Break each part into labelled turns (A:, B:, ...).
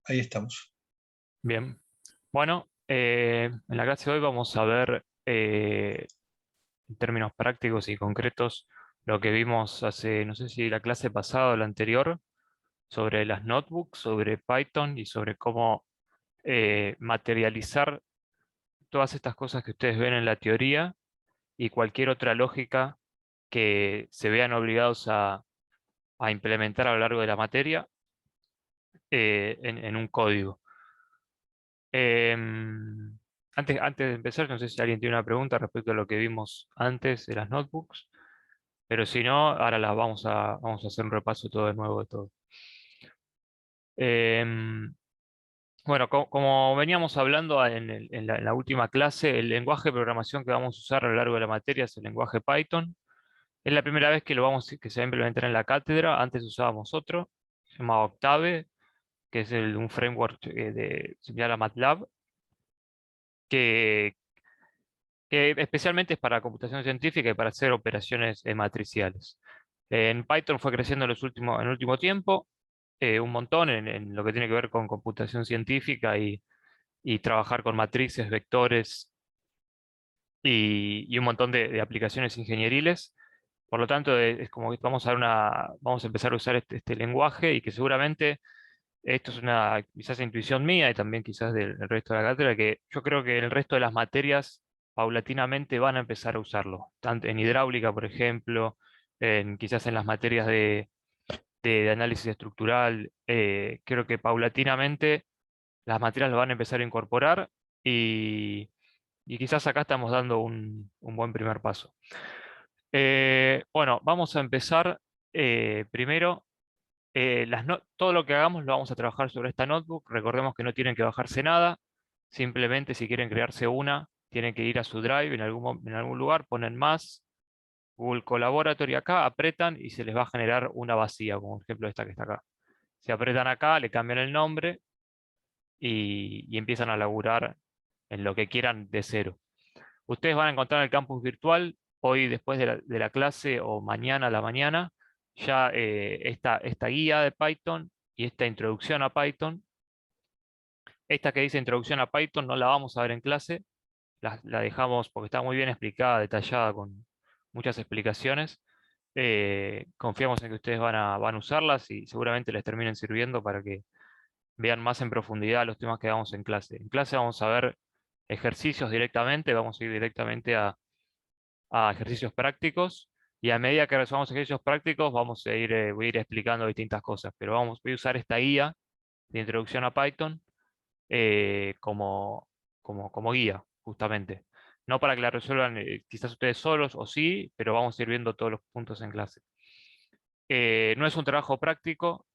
A: Ahí estamos.
B: Bien. Bueno, en la clase de hoy vamos a ver en términos prácticos y concretos lo que vimos hace, no sé si la clase pasada o la anterior, sobre las notebooks, sobre Python y sobre cómo materializar todas estas cosas que ustedes ven en la teoría y cualquier otra lógica que se vean obligados a implementar a lo largo de la materia en un código. Em, antes de empezar, no sé si alguien tiene una pregunta respecto a lo que vimos antes de las notebooks, pero si no, ahora las vamos a hacer un repaso todo de nuevo de todo. Em, bueno, como veníamos hablando en la última clase, el lenguaje de programación que vamos a usar a lo largo de la materia es el lenguaje Python. Es la primera vez que se va a implementar en la cátedra. Antes usábamos otro, se llamaba Octave, que es un framework similar a MATLAB, que que especialmente es para computación científica y para hacer operaciones matriciales. En Python fue creciendo en el último tiempo, un montón en lo que tiene que ver con computación científica y trabajar con matrices, vectores y un montón de aplicaciones ingenieriles. Por lo tanto, es como que vamos a empezar a usar este lenguaje y que seguramente esto es una quizás intuición mía y también quizás del resto de la cátedra, que yo creo que el resto de las materias paulatinamente van a empezar a usarlo, tanto en hidráulica, por ejemplo, quizás en las materias de análisis estructural, creo que paulatinamente las materias lo van a empezar a incorporar y, y quizás acá estamos dando un buen primer paso. Bueno, vamos a empezar primero todo lo que hagamos lo vamos a trabajar sobre esta notebook. Recordemos que no tienen que bajarse nada. Simplemente si quieren crearse una, tienen que ir a su Drive en algún lugar, ponen más, Google Collaboratory acá, apretan y se les va a generar una vacía, como por ejemplo esta que está acá. Si apretan acá, le cambian el nombre y empiezan a laburar en lo que quieran de cero. Ustedes van a encontrar en el campus virtual, hoy después de la clase o mañana a la mañana, ya esta guía de Python y esta introducción a Python. Esta que dice introducción a Python no la vamos a ver en clase, la dejamos porque está muy bien explicada, detallada, con muchas explicaciones. Confiamos en que ustedes van a usarlas y seguramente les terminen sirviendo para que vean más en profundidad los temas que damos en clase. En clase vamos a ver ejercicios directamente, vamos a ir directamente a ejercicios prácticos y a medida que resolvamos ejercicios prácticos voy a ir explicando distintas cosas, pero voy a usar esta guía de introducción a Python como guía, justamente. No para que la resuelvan quizás ustedes solos o sí, pero vamos a ir viendo todos los puntos en clase. No es un trabajo práctico,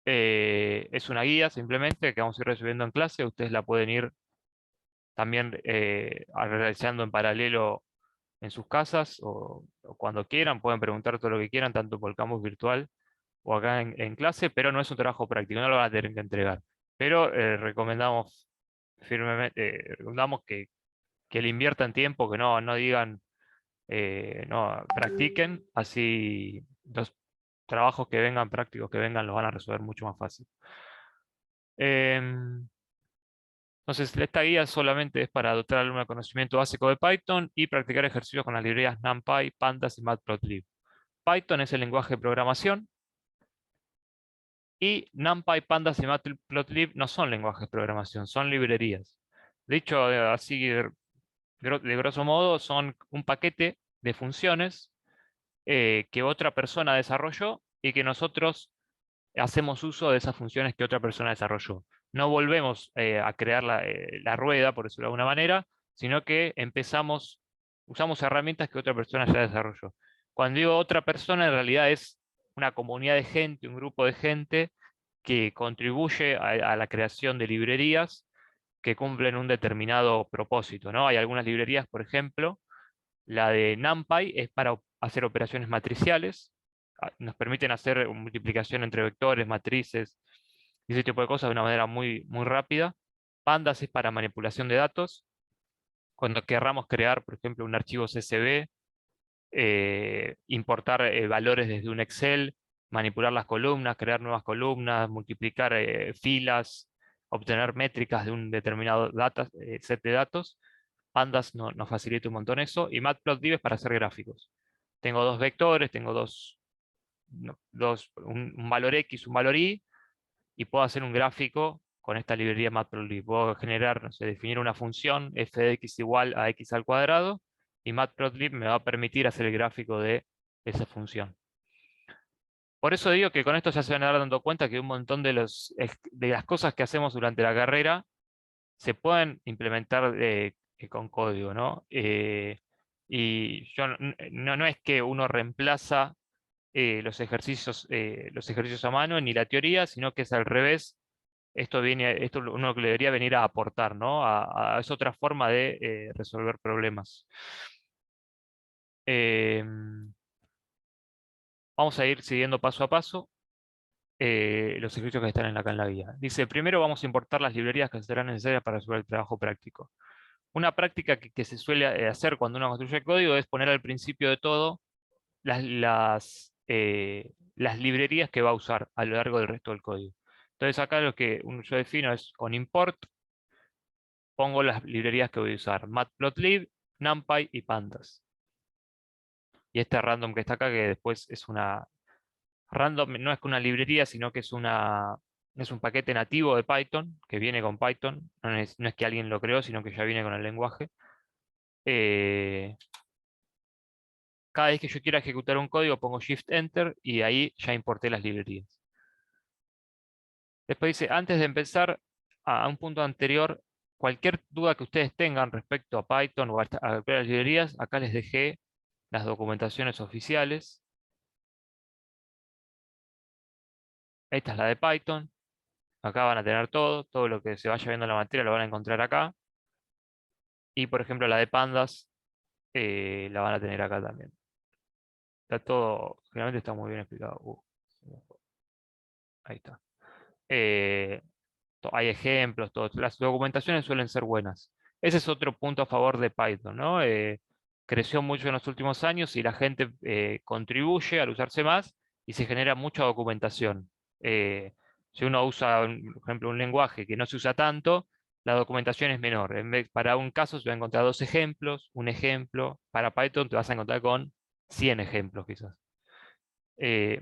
B: es una guía simplemente que vamos a ir resolviendo en clase. Ustedes la pueden ir también realizando en paralelo en sus casas o cuando quieran, pueden preguntar todo lo que quieran, tanto por el campus virtual o acá en clase, pero no es un trabajo práctico, no lo van a tener que entregar. Pero recomendamos firmemente, recomendamos que le inviertan tiempo, que no digan, no, practiquen, así los trabajos que vengan, prácticos que vengan, los van a resolver mucho más fácil. Em, entonces, esta guía solamente es para dotar al alumno de conocimiento básico de Python y practicar ejercicios con las librerías NumPy, Pandas y Matplotlib. Python es el lenguaje de programación y NumPy, Pandas y Matplotlib no son lenguajes de programación, son librerías. De hecho, así de grosso modo, son un paquete de funciones que otra persona desarrolló y que nosotros hacemos uso de esas funciones que otra persona desarrolló. No volvemos a crear la rueda, por decirlo de alguna manera, sino que usamos herramientas que otra persona ya desarrolló. Cuando digo otra persona, en realidad es una comunidad de gente, un grupo de gente que contribuye a la creación de librerías que cumplen un determinado propósito, ¿no? Hay algunas librerías, por ejemplo, la de NumPy es para hacer operaciones matriciales, nos permiten hacer multiplicación entre vectores, matrices y ese tipo de cosas de una manera muy rápida. Pandas es para manipulación de datos. Cuando querramos crear, por ejemplo, un archivo CSV, importar valores desde un Excel, manipular las columnas, crear nuevas columnas, multiplicar filas, obtener métricas de un determinado set de datos. Pandas nos facilita un montón eso. Y Matplotlib es para hacer gráficos. Tengo dos vectores, tengo un valor X, un valor Y, y puedo hacer un gráfico con esta librería Matplotlib. Puedo generar, no sé, definir una función f de x igual a x al cuadrado, y Matplotlib me va a permitir hacer el gráfico de esa función. Por eso digo que con esto ya se van a dar dando cuenta que un montón de las cosas que hacemos durante la carrera se pueden implementar con código, ¿no? Y yo no es que uno reemplaza los ejercicios a mano ni la teoría, sino que es al revés. Esto uno que le debería venir a aportar, ¿no? Es otra forma de resolver problemas. Vamos a ir siguiendo paso a paso los ejercicios que están acá en la guía. Dice, primero vamos a importar las librerías que serán necesarias para resolver el trabajo práctico. Una práctica que se suele hacer cuando uno construye código es poner al principio de todo las librerías que va a usar a lo largo del resto del código. Entonces acá lo que yo defino es con import, pongo las librerías que voy a usar, Matplotlib, NumPy y Pandas. Y este random que está acá, que después es una random, no es una librería, sino que es un paquete nativo de Python, que viene con Python. No es que alguien lo creó, sino que ya viene con el lenguaje. Cada vez que yo quiera ejecutar un código, pongo Shift Enter y ahí ya importé las librerías. Después dice, antes de empezar a un punto anterior, cualquier duda que ustedes tengan respecto a Python o a las librerías, acá les dejé las documentaciones oficiales. Esta es la de Python. Acá van a tener todo lo que se vaya viendo en la materia lo van a encontrar acá. Y por ejemplo la de Pandas la van a tener acá también. Está todo, generalmente está muy bien explicado. Ahí está. Eh, Hay ejemplos, las documentaciones suelen ser buenas. Ese es otro punto a favor de Python, ¿no? Creció mucho en los últimos años y la gente contribuye al usarse más y se genera mucha documentación. Si uno usa, por ejemplo, un lenguaje que no se usa tanto, la documentación es menor. Para un caso se va a encontrar dos ejemplos, un ejemplo. Para Python te vas a encontrar con 100 ejemplos quizás. Eh,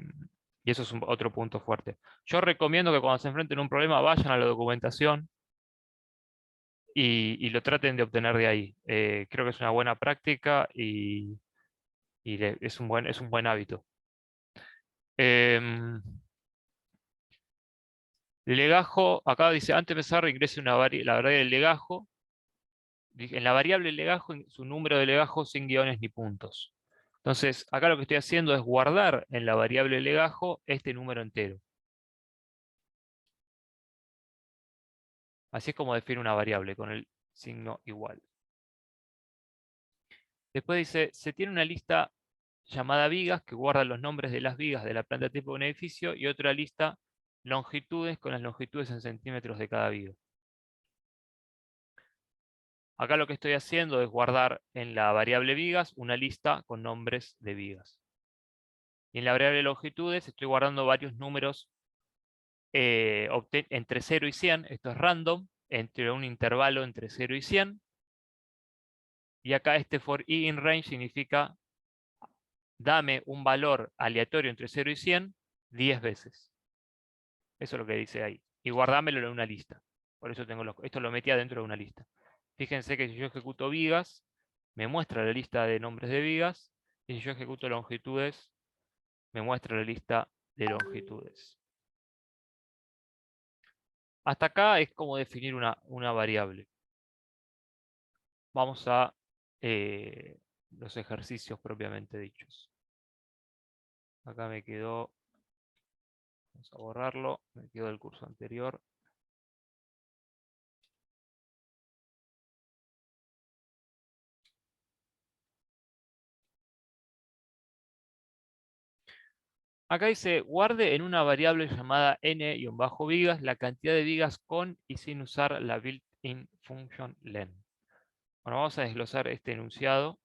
B: y eso es otro punto fuerte. Yo recomiendo que cuando se enfrenten a un problema vayan a la documentación y lo traten de obtener de ahí. Creo que es una buena práctica y es un buen hábito. Em, legajo, acá dice, antes de empezar ingrese la variable del legajo. En la variable legajo, su número de legajo sin guiones ni puntos. Entonces, acá lo que estoy haciendo es guardar en la variable legajo este número entero. Así es como define una variable, con el signo igual. Después dice, se tiene una lista llamada vigas que guarda los nombres de las vigas de la planta tipo de un edificio y otra lista longitudes con las longitudes en centímetros de cada viga. Acá lo que estoy haciendo es guardar en la variable vigas una lista con nombres de vigas. Y en la variable longitudes estoy guardando varios números entre 0 y 100. Esto es random, entre un intervalo entre 0 y 100. Y acá este for i in range significa dame un valor aleatorio entre 0 y 100 10 veces. Eso es lo que dice ahí. Y guardámelo en una lista. Por eso esto lo metía dentro de una lista. Fíjense que si yo ejecuto vigas, me muestra la lista de nombres de vigas. Y si yo ejecuto longitudes, me muestra la lista de longitudes. Hasta acá es como definir una variable. Vamos a los ejercicios propiamente dichos. Acá me quedó, vamos a borrarlo, me quedó el curso anterior. Acá dice, guarde en una variable llamada n-vigas la cantidad de vigas con y sin usar la built-in function len. Bueno, vamos a desglosar este enunciado.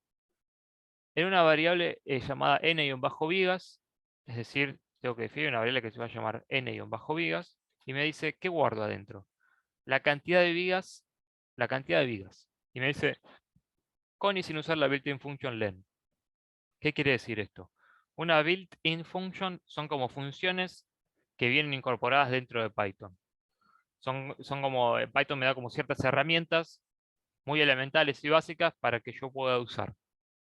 B: En una variable llamada n-vigas, es decir, tengo que definir una variable que se va a llamar n-vigas, y me dice, ¿qué guardo adentro? la cantidad de vigas, Y me dice, con y sin usar la built-in function len. ¿Qué quiere decir esto? Una built-in function son como funciones que vienen incorporadas dentro de Python. Son como, Python me da como ciertas herramientas muy elementales y básicas para que yo pueda usar,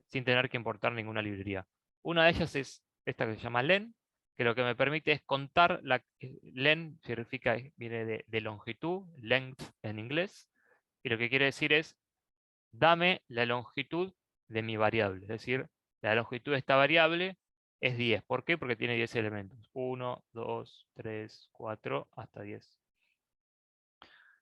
B: sin tener que importar ninguna librería. Una de ellas es esta que se llama len, que lo que me permite es contar, len significa, viene de longitud, length en inglés, y lo que quiere decir es, dame la longitud de mi variable, es decir, la longitud de esta variable es 10. ¿Por qué? Porque tiene 10 elementos. 1, 2, 3, 4, hasta 10.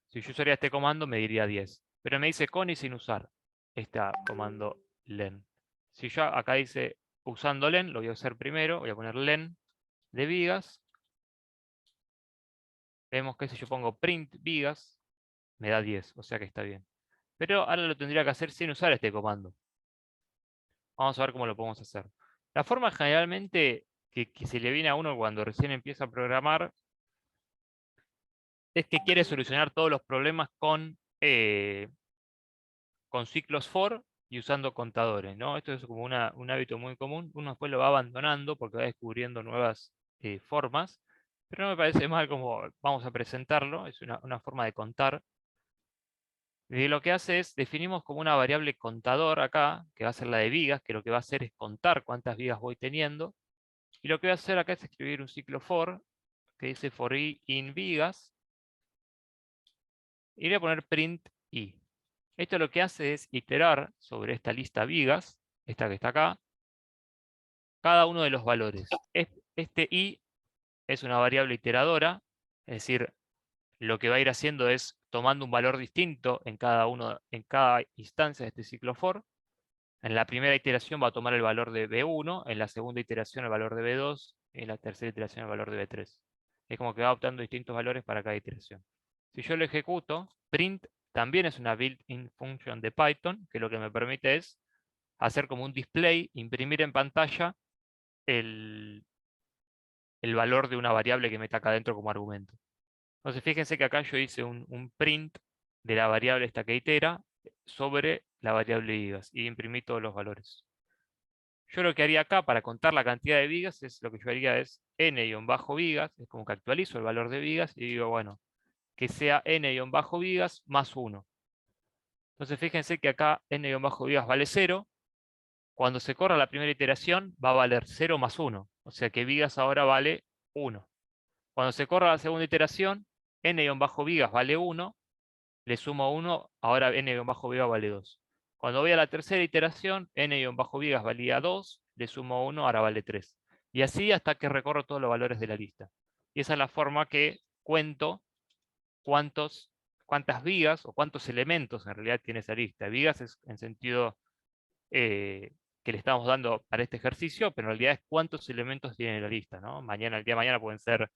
B: Si yo usaría este comando me diría 10. Pero me dice con y sin usar este comando len. Si yo acá dice usando len, lo voy a usar primero. Voy a poner len de vigas. Vemos que si yo pongo print vigas, me da 10. O sea que está bien. Pero ahora lo tendría que hacer sin usar este comando. Vamos a ver cómo lo podemos hacer. La forma generalmente que se le viene a uno cuando recién empieza a programar es que quiere solucionar todos los problemas con ciclos for y usando contadores, ¿no? Esto es como un hábito muy común. Uno después lo va abandonando porque va descubriendo nuevas formas, pero no me parece mal como vamos a presentarlo. Es una forma de contar. Y lo que hace es, definimos como una variable contador acá, que va a ser la de vigas, que lo que va a hacer es contar cuántas vigas voy teniendo. Y lo que voy a hacer acá es escribir un ciclo for, que dice for i in vigas, y voy a poner print i. Esto lo que hace es iterar sobre esta lista vigas, esta que está acá, cada uno de los valores. Este i es una variable iteradora, es decir, lo que va a ir haciendo es tomando un valor distinto en cada instancia de este ciclo for. En la primera iteración va a tomar el valor de B1, en la segunda iteración el valor de B2, y en la tercera iteración el valor de B3. Es como que va optando distintos valores para cada iteración. Si yo lo ejecuto, print también es una built-in function de Python, que lo que me permite es hacer como un display, imprimir en pantalla el valor de una variable que meta acá adentro como argumento. Entonces fíjense que acá yo hice un print de la variable esta que itera sobre la variable vigas y imprimí todos los valores. Yo lo que haría acá para contar la cantidad de vigas es lo que yo haría es n-vigas, es como que actualizo el valor de vigas y digo, bueno, que sea n-vigas más 1. Entonces fíjense que acá n-vigas vale 0. Cuando se corra la primera iteración va a valer 0 más 1. O sea que vigas ahora vale 1. Cuando se corra la segunda iteración, n-vigas vale 1. Le sumo 1, ahora n-vigas vale 2. Cuando voy a la tercera iteración, n-vigas valía 2, le sumo 1, ahora vale 3. Y así hasta que recorro todos los valores de la lista. Y esa es la forma que cuento cuántas vigas o cuántos elementos en realidad tiene esa lista. Vigas es en sentido que le estamos dando para este ejercicio, pero en realidad es cuántos elementos tiene la lista, ¿no? El día de mañana pueden ser,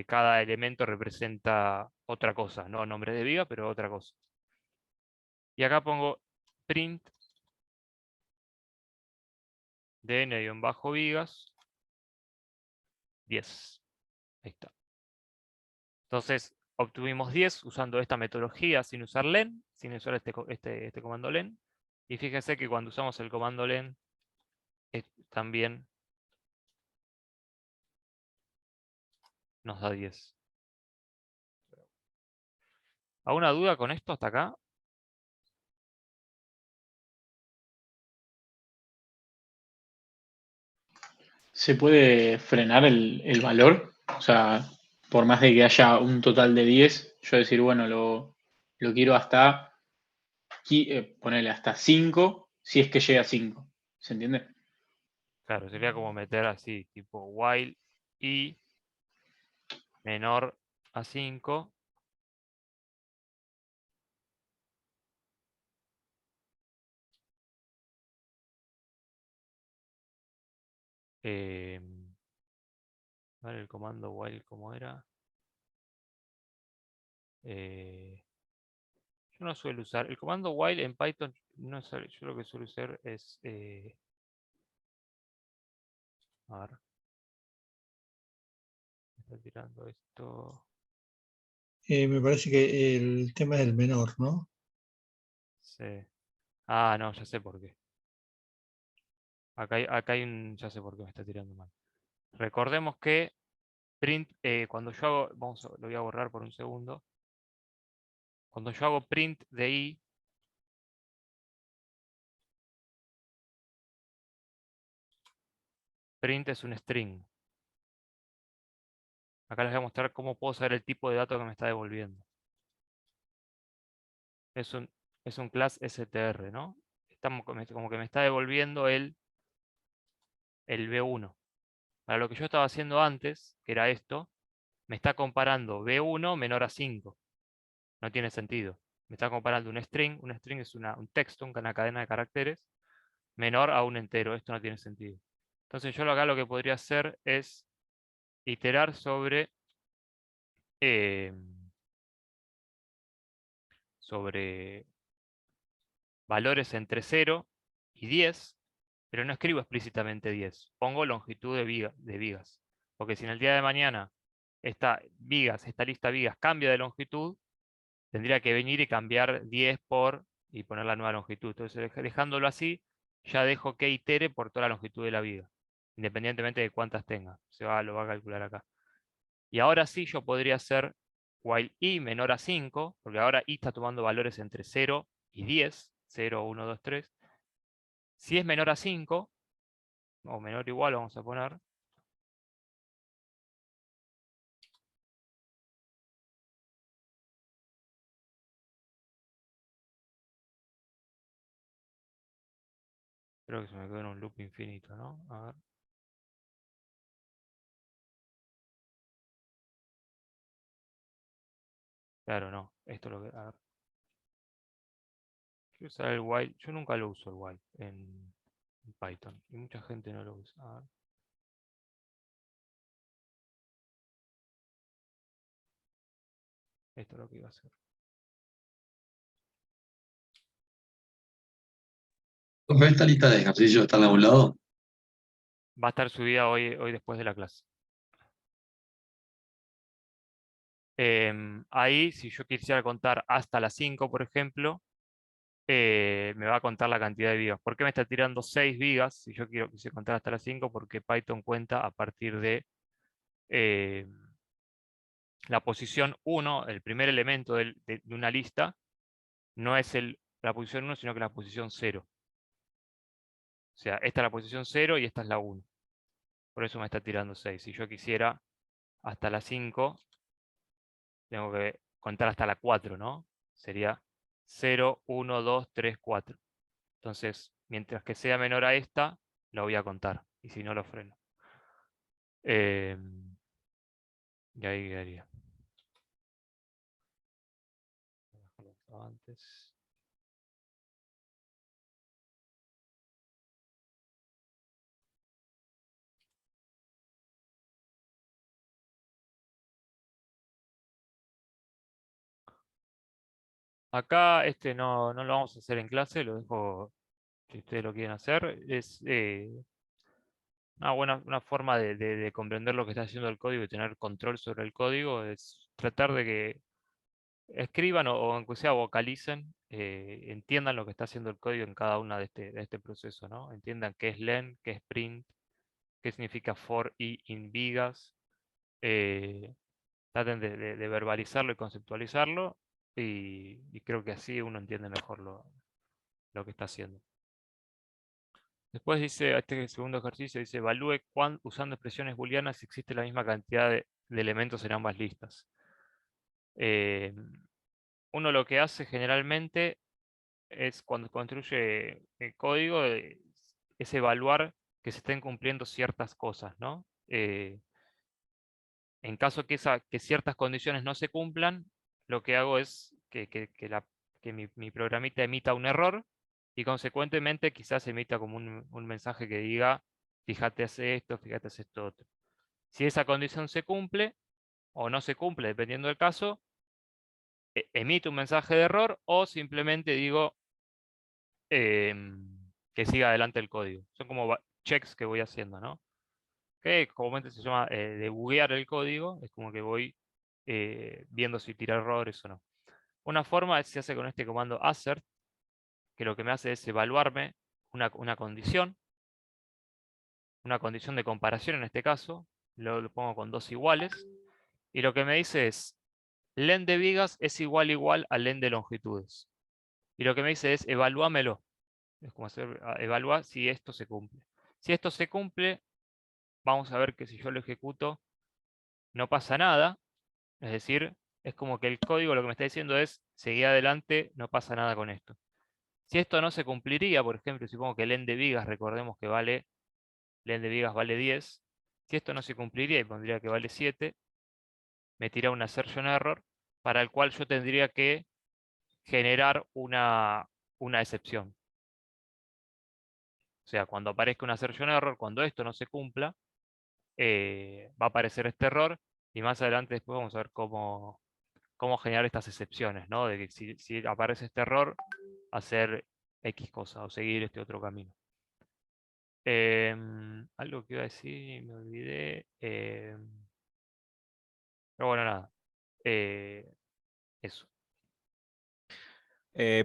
B: cada elemento representa otra cosa, no nombre de viga, pero otra cosa. Y acá pongo print de n-vigas 10. Ahí está. Entonces obtuvimos 10 usando esta metodología sin usar len, sin usar este comando len. Y fíjense que cuando usamos el comando len también nos da 10. ¿Alguna duda con esto hasta acá?
A: ¿Se puede frenar el valor? O sea, por más de que haya un total de 10, yo decir, bueno, lo quiero hasta, ponerle hasta 5, si es que llega a 5. ¿Se entiende?
B: Claro, sería como meter así, tipo while i menor a 5. A ver el comando while cómo era. Eh, yo no suelo usar. El comando while en Python, no yo lo que suelo usar es. A ver, me está tirando esto.
C: Me parece que el tema es el menor, ¿no?
B: Sí. Ah, no, ya sé por qué. Acá hay un... Ya sé por qué me está tirando mal. Recordemos que print, cuando yo hago... lo voy a borrar por un segundo. Cuando yo hago print de i, print es un string. Acá les voy a mostrar cómo puedo saber el tipo de datos que me está devolviendo. Es un class str, ¿no? Como que me está devolviendo el B1. Para lo que yo estaba haciendo antes, que era esto, me está comparando B1 menor a 5. No tiene sentido. Me está comparando un string es un texto, una cadena de caracteres, menor a un entero. Esto no tiene sentido. Entonces yo acá lo que podría hacer es iterar eh, sobre valores entre 0 y 10, pero no escribo explícitamente 10. Pongo longitud de vigas. Porque si en el día de mañana esta lista vigas cambia de longitud, tendría que venir y cambiar 10 y poner la nueva longitud. Entonces, dejándolo así, ya dejo que itere por toda la longitud de la viga, independientemente de cuántas tenga. Lo va a calcular acá. Y ahora sí yo podría hacer while i menor a 5, porque ahora i está tomando valores entre 0 y 10, 0, 1, 2, 3. Si es menor a 5, o menor o igual, vamos a poner, creo que se me quedó en un loop infinito, ¿no? A ver. Claro, no. Esto lo que. A ver. Quiero usar el while. Yo nunca lo uso el while en Python. Y mucha gente no lo usa. A ver. Esto es lo que iba a hacer.
D: Profe, ¿esta lista de ejercicios está en algún lado?
B: Va a estar subida hoy después de la clase. Ahí, si yo quisiera contar hasta las 5, por ejemplo, me va a contar la cantidad de vigas. ¿Por qué me está tirando 6 vigas si yo quise contar hasta las 5? Porque Python cuenta a partir de la posición 1, el primer elemento de una lista, no es la posición 1, sino que la posición 0. O sea, esta es la posición 0 y esta es la 1. Por eso me está tirando 6. Si yo quisiera hasta la 5, tengo que contar hasta la 4, ¿no? Sería 0, 1, 2, 3, 4. Entonces, mientras que sea menor a esta, la voy a contar. Y si no, lo freno. Y ahí quedaría. Antes. Acá no lo vamos a hacer en clase, lo dejo si ustedes lo quieren hacer. Es una forma de comprender lo que está haciendo el código y tener control sobre el código es tratar de que escriban o aunque sea vocalicen, entiendan lo que está haciendo el código en cada una de este proceso, ¿no? Entiendan qué es len, qué es print, qué significa for i in vigas. Traten de verbalizarlo y conceptualizarlo y creo que así uno entiende mejor lo que está haciendo. Después dice, este segundo ejercicio dice, evalúe usando expresiones booleanas si existe la misma cantidad de elementos en ambas listas. Uno lo que hace generalmente es cuando construye el código, es evaluar que se estén cumpliendo ciertas cosas, ¿no? En caso que ciertas condiciones no se cumplan, lo que hago es que mi programita emita un error y consecuentemente quizás emita como un mensaje que diga, fíjate hace esto, fíjate hace esto otro. Si esa condición se cumple o no se cumple, dependiendo del caso, emite un mensaje de error o simplemente digo que siga adelante el código. Son como checks que voy haciendo, ¿no? Que comúnmente se llama debuguear el código, es como que voy viendo si tira errores o no. Una forma se hace con este comando assert, que lo que me hace es evaluarme una condición de comparación en este caso, lo pongo con 2 iguales, y lo que me dice es len de vigas es igual a len de longitudes. Y lo que me dice es evalúamelo. Es como evaluar si esto se cumple. Si esto se cumple, vamos a ver que si yo lo ejecuto, no pasa nada. Es decir, es como que el código lo que me está diciendo es seguí adelante, no pasa nada con esto. Si esto no se cumpliría, por ejemplo, supongo que len de vigas, recordemos que len de vigas vale 10. Si esto no se cumpliría y pondría que vale 7, me tira una assertion error para el cual yo tendría que generar una excepción. O sea, cuando aparezca una assertion error, cuando esto no se cumpla, va a aparecer este error y más adelante después vamos a ver cómo generar estas excepciones, ¿no? De que si aparece este error, hacer X cosa o seguir este otro camino. Algo que iba a decir, me olvidé. Pero bueno, nada. Eso.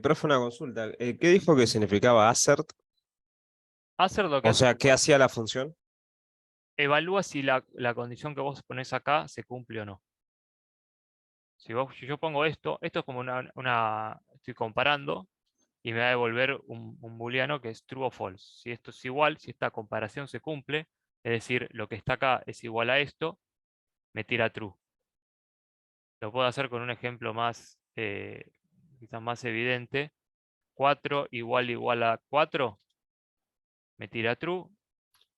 E: Profe, una consulta. ¿Qué dijo que significaba assert?
B: Hacer lo que
E: O
B: hace,
E: sea, ¿qué hacía la función?
B: evalúa si la condición que vos pones acá se cumple o no. Si yo pongo esto es como estoy comparando y me va a devolver un booleano que es true o false. Si esto es igual, si esta comparación se cumple, es decir, lo que está acá es igual a esto, me tira true. Lo puedo hacer con un ejemplo más, quizás más evidente. 4 igual a 4, me tira true,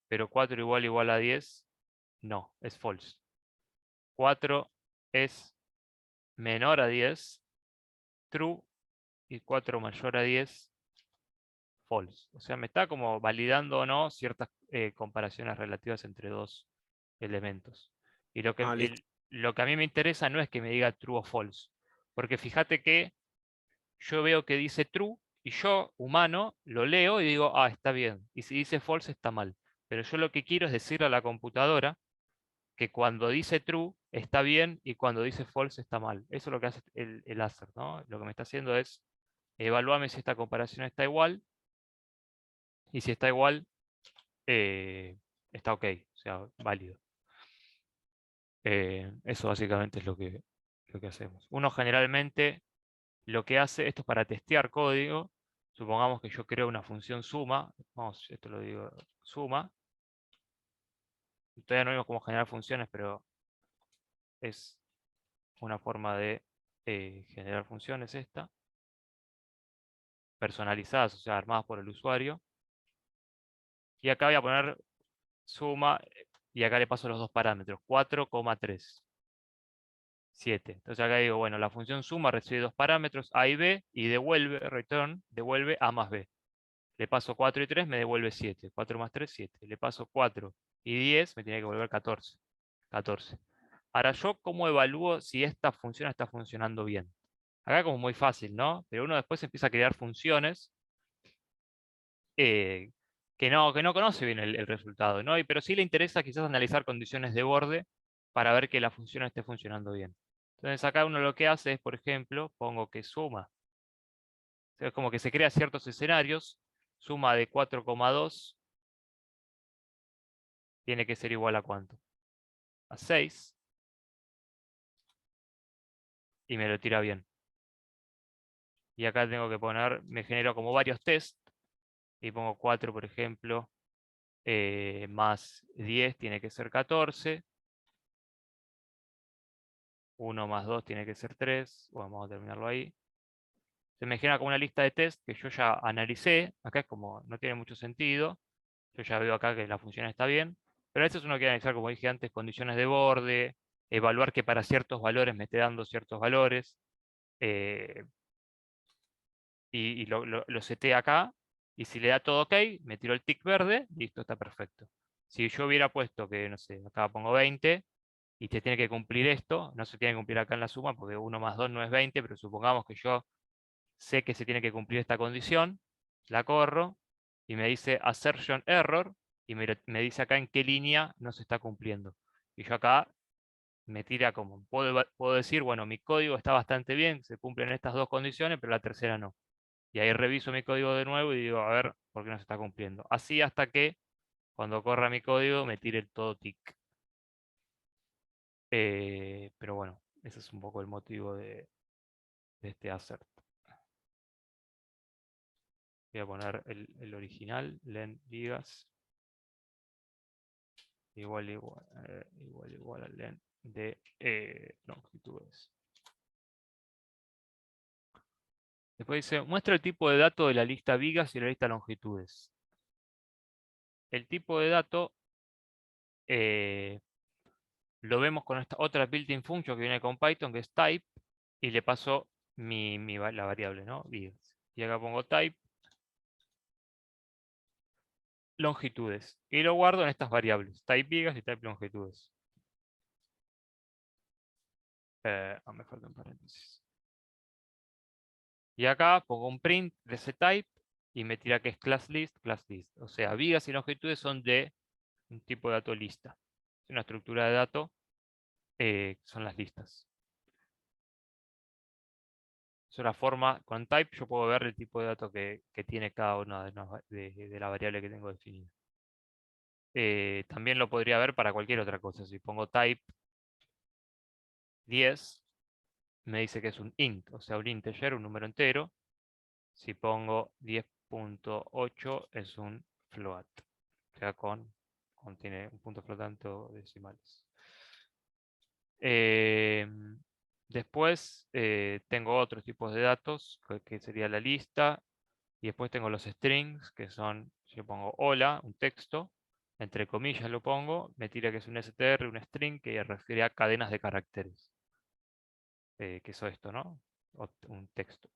B: pero 4 igual a 10, no, es false. 4 es menor a 10, true, y 4 mayor a 10, false. O sea, me está como validando o no ciertas comparaciones relativas entre dos elementos. Y lo que,
E: Listo.
B: lo que a mí me interesa no es que me diga true o false, porque fíjate que yo veo que dice true y yo, humano, lo leo y digo, ah, está bien. Y si dice false, está mal. Pero yo lo que quiero es decirle a la computadora que cuando dice true está bien y cuando dice false está mal. Eso es lo que hace el assert, ¿no? Lo que me está haciendo es evaluarme si esta comparación está igual, y si está igual, está ok, o sea, válido. Eso básicamente es lo que hacemos. Uno generalmente lo que hace, esto es para testear código, supongamos que yo creo una función suma, vamos, esto lo digo, suma. Todavía no vimos cómo generar funciones, pero es una forma de generar funciones esta, personalizadas, o sea, armadas por el usuario. Y acá voy a poner suma, y acá le paso los dos parámetros, 4,3. 7. Entonces acá digo, bueno, la función suma recibe dos parámetros, a y b, y devuelve, return, devuelve a más b. Le paso 4 y 3, me devuelve 7. 4 más 3, 7. Le paso 4 y 10, me tiene que devolver 14. 14. Ahora, ¿yo cómo evalúo si esta función está funcionando bien? Acá como muy fácil, ¿no? Pero uno después empieza a crear funciones que no conoce bien el resultado, ¿no? Pero sí le interesa quizás analizar condiciones de borde para ver que la función esté funcionando bien. Entonces acá uno lo que hace es, por ejemplo, pongo que suma. O sea, es como que se crea ciertos escenarios. Suma de 4,2 tiene que ser igual a ¿cuánto? A 6. Y me lo tira bien. Y acá tengo que poner, me genero como varios tests. Y pongo 4, por ejemplo, más 10 tiene que ser 14. 1 más 2 tiene que ser 3. Bueno, vamos a terminarlo ahí. Se me genera como una lista de test que yo ya analicé. Acá es como, no tiene mucho sentido. Yo ya veo acá que la función está bien. Pero a veces uno quiere analizar, como dije antes, condiciones de borde, evaluar que para ciertos valores me esté dando ciertos valores. Y lo seté acá. Y si le da todo ok, me tiro el tick verde, listo, está perfecto. Si yo hubiera puesto que, no sé, acá pongo 20, y te tiene que cumplir esto, no se tiene que cumplir acá en la suma, porque 1 más 2 no es 20, pero supongamos que yo sé que se tiene que cumplir esta condición, la corro, y me dice assertion error, y me dice acá en qué línea no se está cumpliendo. Y yo acá me tira como, puedo decir, bueno, mi código está bastante bien, se cumplen estas dos condiciones, pero la tercera no. Y ahí reviso mi código de nuevo y digo, a ver, ¿por qué no se está cumpliendo? Así hasta que cuando corra mi código me tire el todo tick. Pero bueno, ese es un poco el motivo de este assert. Voy a poner el original, len vigas, igual a len de longitudes. Después dice, muestra el tipo de dato de la lista vigas y la lista longitudes. El tipo de dato lo vemos con esta otra built-in function que viene con Python, que es type, y le paso la variable, ¿no? Vigas. Y acá pongo type longitudes. Y lo guardo en estas variables, type vigas y type longitudes. Me falta un paréntesis. Y acá pongo un print de ese type y me tira que es class list. O sea, vigas y longitudes son de un tipo de dato lista. Es una estructura de dato, son las listas. Es una forma, con type yo puedo ver el tipo de dato que tiene cada una de la variable que tengo definida. También lo podría ver para cualquier otra cosa. Si pongo type 10, me dice que es un int, o sea, un integer, un número entero. Si pongo 10.8 es un float, o sea, contiene un punto flotante o decimales. Después tengo otros tipos de datos, que sería la lista, y después tengo los strings, que son, si yo pongo hola, un texto, entre comillas lo pongo, me tira que es un str, un string, que refiere a cadenas de caracteres, que es esto, ¿no? Un texto.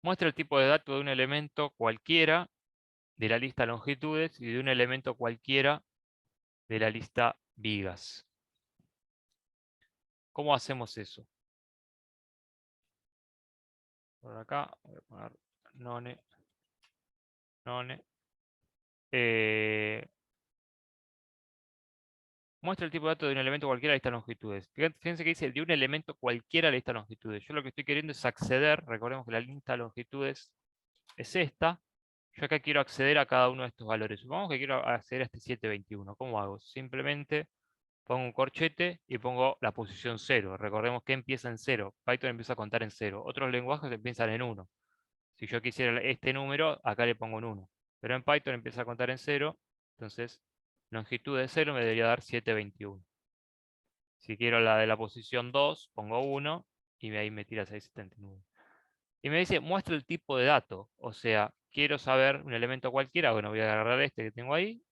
B: Muestra el tipo de dato de un elemento cualquiera de la lista longitudes y de un elemento cualquiera de la lista vigas. ¿Cómo hacemos eso? Por acá voy a poner none. Muestra el tipo de dato de un elemento cualquiera de lista longitudes. Fíjense que dice de un elemento cualquiera de lista longitudes. Yo lo que estoy queriendo es acceder, recordemos que la lista longitudes es esta. Yo acá quiero acceder a cada uno de estos valores. Supongamos que quiero acceder a este 721. ¿Cómo hago? Simplemente pongo un corchete y pongo la posición 0. Recordemos que empieza en 0. Python empieza a contar en 0. Otros lenguajes empiezan en 1. Si yo quisiera este número, acá le pongo un 1. Pero en Python empieza a contar en 0. Entonces, longitud de 0 me debería dar 721. Si quiero la de la posición 2, pongo 1 y ahí me tira 679. Y me dice, muestra el tipo de dato. O sea, quiero saber un elemento cualquiera. Bueno, voy a agarrar este que tengo ahí.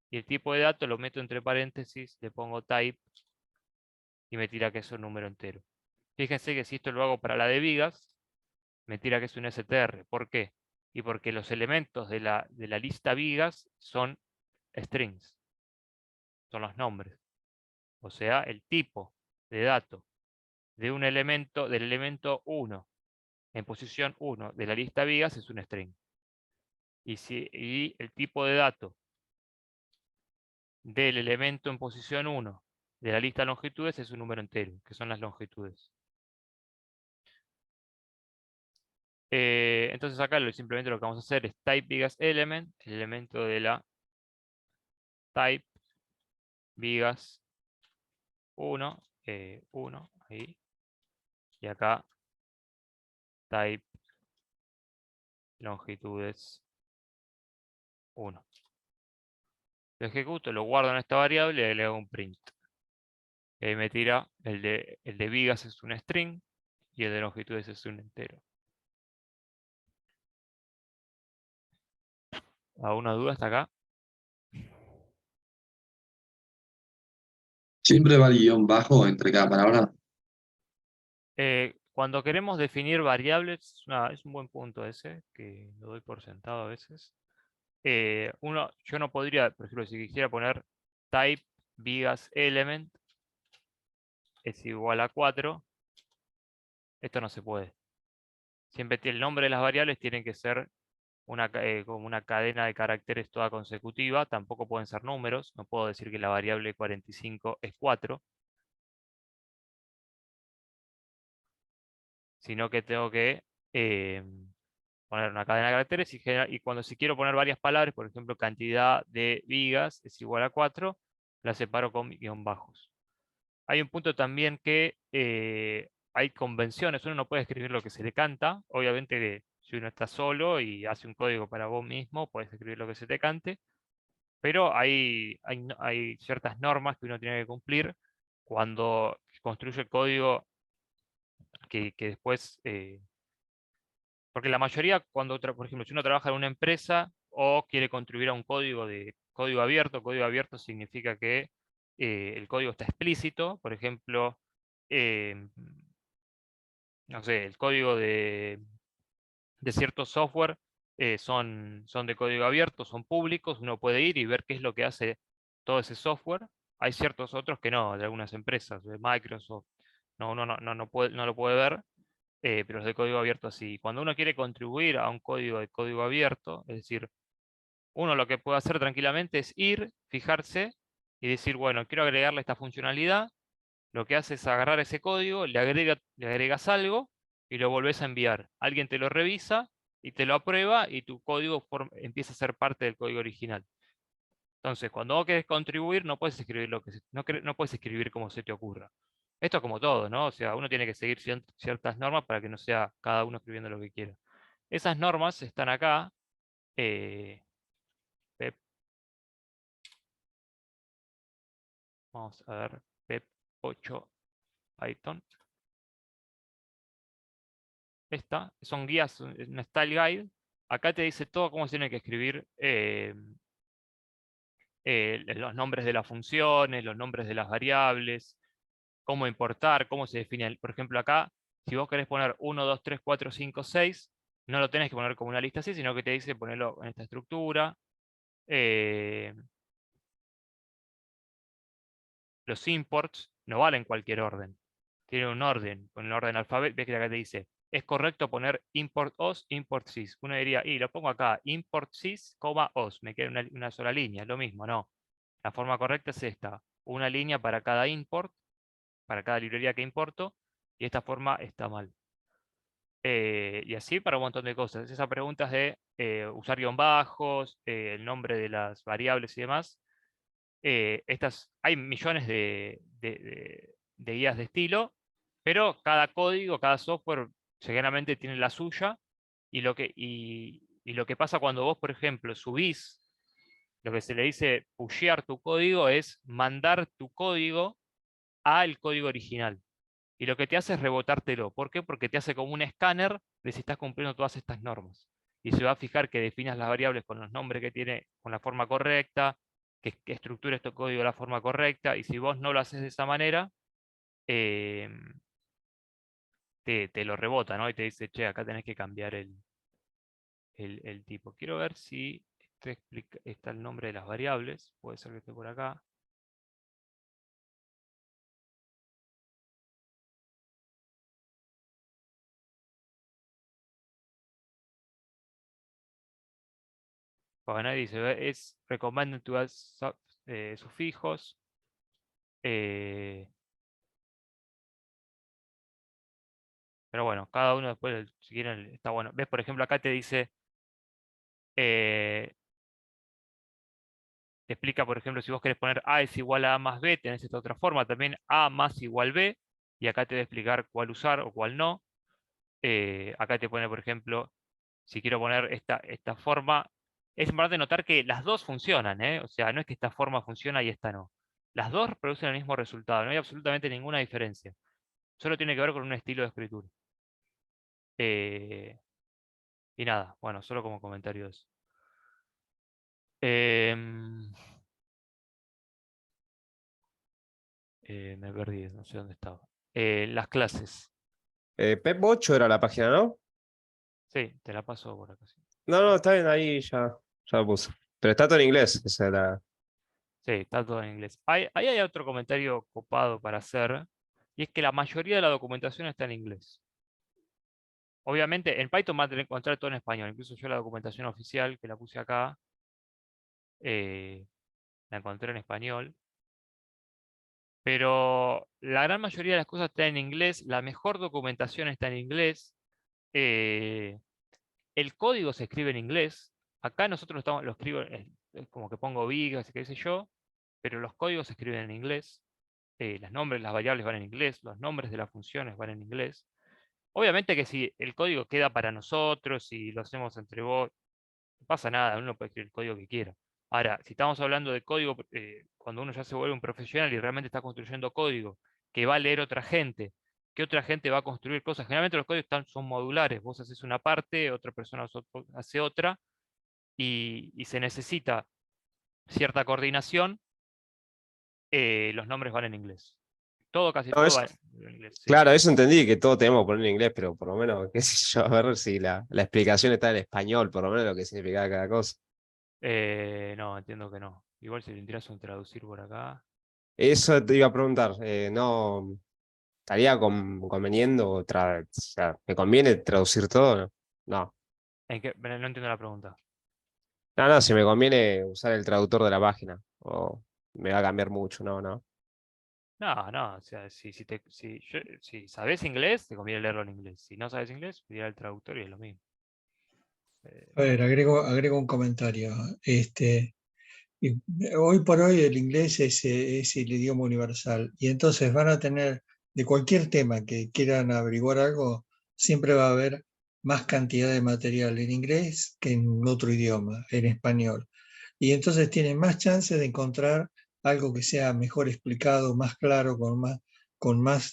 B: Y el tipo de dato lo meto entre paréntesis, le pongo type y me tira que es un número entero. Fíjense que si esto lo hago para la de vigas, me tira que es un str. ¿Por qué? Y porque los elementos de la lista vigas son strings. Son los nombres. O sea, el tipo de dato de un elemento, del elemento 1 en posición 1 de la lista vigas es un string. Y el tipo de dato del elemento en posición 1 de la lista longitudes es un número entero, que son las longitudes. Entonces acá simplemente lo que vamos a hacer es type vigas element, el elemento de la type vigas 1, 1, ahí. Y acá type longitudes 1. Lo ejecuto, lo guardo en esta variable y le hago un print. Y ahí me tira el de vigas es un string y el de longitudes es un entero. ¿Alguna duda hasta acá?
D: Siempre va el guión bajo entre cada palabra.
B: Cuando queremos definir variables, es un buen punto ese, que lo doy por sentado a veces. Yo no podría, por ejemplo, si quisiera poner type vigas element es igual a 4, esto no se puede. Siempre el nombre de las variables tienen que ser como una cadena de caracteres toda consecutiva, tampoco pueden ser números, no puedo decir que la variable 45 es 4, sino que tengo que poner una cadena de caracteres y cuando si quiero poner varias palabras, por ejemplo, cantidad de vigas es igual a 4, la separo con guión bajos. Hay un punto también que hay convenciones, uno no puede escribir lo que se le canta, obviamente que si uno está solo y hace un código para vos mismo, puedes escribir lo que se te cante, pero hay ciertas normas que uno tiene que cumplir cuando construye el código que después porque la mayoría, por ejemplo, si uno trabaja en una empresa o quiere contribuir a un código de código abierto significa que el código está explícito. Por ejemplo, no sé, el código de cierto software son de código abierto, son públicos, uno puede ir y ver qué es lo que hace todo ese software. Hay ciertos otros que no, de algunas empresas, de Microsoft, no lo puede ver. Pero los de código abierto sí. Cuando uno quiere contribuir a un código de código abierto, es decir, uno lo que puede hacer tranquilamente es ir, fijarse y decir, bueno, quiero agregarle esta funcionalidad. Lo que hace es agarrar ese código, le agregas algo y lo volvés a enviar. Alguien te lo revisa y te lo aprueba y tu código empieza a ser parte del código original. Entonces, cuando vos querés contribuir, no puedes escribir no puedes escribir como se te ocurra. Esto es como todo, ¿no? O sea, uno tiene que seguir ciertas normas para que no sea cada uno escribiendo lo que quiera. Esas normas están acá. Pep. Vamos a ver, Pep 8 Python. Son guías, una style guide. Acá te dice todo cómo se tiene que escribir los nombres de las funciones, los nombres de las variables, cómo importar, cómo se define. Por ejemplo, acá, si vos querés poner 1, 2, 3, 4, 5, 6, no lo tenés que poner como una lista así, sino que te dice ponerlo en esta estructura. Los imports no valen cualquier orden. Tienen un orden, con el orden alfabético. Ves que acá te dice, es correcto poner import os, import sys. Uno diría, y lo pongo acá, import sys, os. Me queda una sola línea, lo mismo, no. La forma correcta es esta, una línea para cada import, para cada librería que importo, y esta forma está mal. Y así para un montón de cosas. Esas preguntas de usar guión bajos, el nombre de las variables y demás. Hay millones de guías de estilo, pero cada código, cada software generalmente tiene la suya. Y lo que pasa cuando vos, por ejemplo, subís, lo que se le dice pushear tu código, es mandar tu código al código original. Y lo que te hace es rebotártelo. ¿Por qué? Porque te hace como un escáner de si estás cumpliendo todas estas normas. Y se va a fijar que definas las variables con los nombres que tiene, con la forma correcta, que estructures tu código de la forma correcta. Y si vos no lo haces de esa manera, te lo rebota, ¿no? Y te dice, che, acá tenés que cambiar el tipo. Quiero ver si está el nombre de las variables. Puede ser que esté por acá. Bueno, ahí dice, es recommended to add sufijos. Pero bueno, cada uno después, si quieren, está bueno. ¿Ves? Por ejemplo, acá te dice, te explica, por ejemplo, si vos querés poner A es igual a A más B, tenés esta otra forma, también A más igual B, y acá te voy a explicar cuál usar o cuál no. Acá te pone, por ejemplo, si quiero poner esta forma, es importante notar que las dos funcionan, ¿eh? O sea, no es que esta forma funciona y esta no. Las dos producen el mismo resultado, no hay absolutamente ninguna diferencia. Solo tiene que ver con un estilo de escritura. Y nada, bueno, solo como comentario eso. Me perdí, no sé dónde estaba. Las clases.
E: Pep 8 era la página, ¿no?
B: Sí, te la paso por acá. Sí,
E: No, no, está bien, ahí ya lo puse. Pero está todo en inglés, esa era.
B: sí, está todo en inglés. Ahí hay otro comentario copado para hacer, y es que la mayoría de la documentación está en inglés. obviamente en Python va a tener que encontrar todo en español. Incluso yo la documentación oficial que la puse acá, la encontré en español. Pero la gran mayoría de las cosas está en inglés. La mejor documentación está en inglés. eh, el código se escribe en inglés. Acá nosotros lo escribo, es como que pongo vigas y qué sé yo, pero los códigos se escriben en inglés. Los nombres, las variables van en inglés, los nombres de las funciones van en inglés. Obviamente que si el código queda para nosotros y lo hacemos entre vos, no pasa nada, uno puede escribir el código que quiera. Ahora, si estamos hablando de código, cuando uno ya se vuelve un profesional y realmente está construyendo código que va a leer otra gente, que otra gente va a construir cosas, generalmente los códigos son modulares, vos haces una parte, otra persona hace otra, y se necesita cierta coordinación, los nombres van en inglés. Todo, casi
E: No,
B: todo va en inglés, sí.
E: claro, eso entendí que todo tenemos que poner en inglés, pero por lo menos, qué sé yo, a ver si la explicación está en español, por lo menos lo que significa cada cosa.
B: No, entiendo que no. Igual si le interesa un traducir por acá.
E: Eso te iba a preguntar, no estaría conveniendo, o sea, ¿me conviene traducir todo? No, no,
B: No entiendo la pregunta.
E: no, si me conviene usar el traductor de la página, o me va a cambiar mucho, no, no.
B: No, no, o sea, si sabes inglés, te conviene leerlo en inglés. Si no sabes inglés, ir al traductor y es lo mismo.
C: A ver, agrego un comentario. Y hoy por hoy el inglés es el idioma universal y entonces van a tener, de cualquier tema que quieran averiguar algo, siempre va a haber más cantidad de material en inglés que en otro idioma, en español. Y entonces tienen más chances de encontrar algo que sea mejor explicado, más claro, con más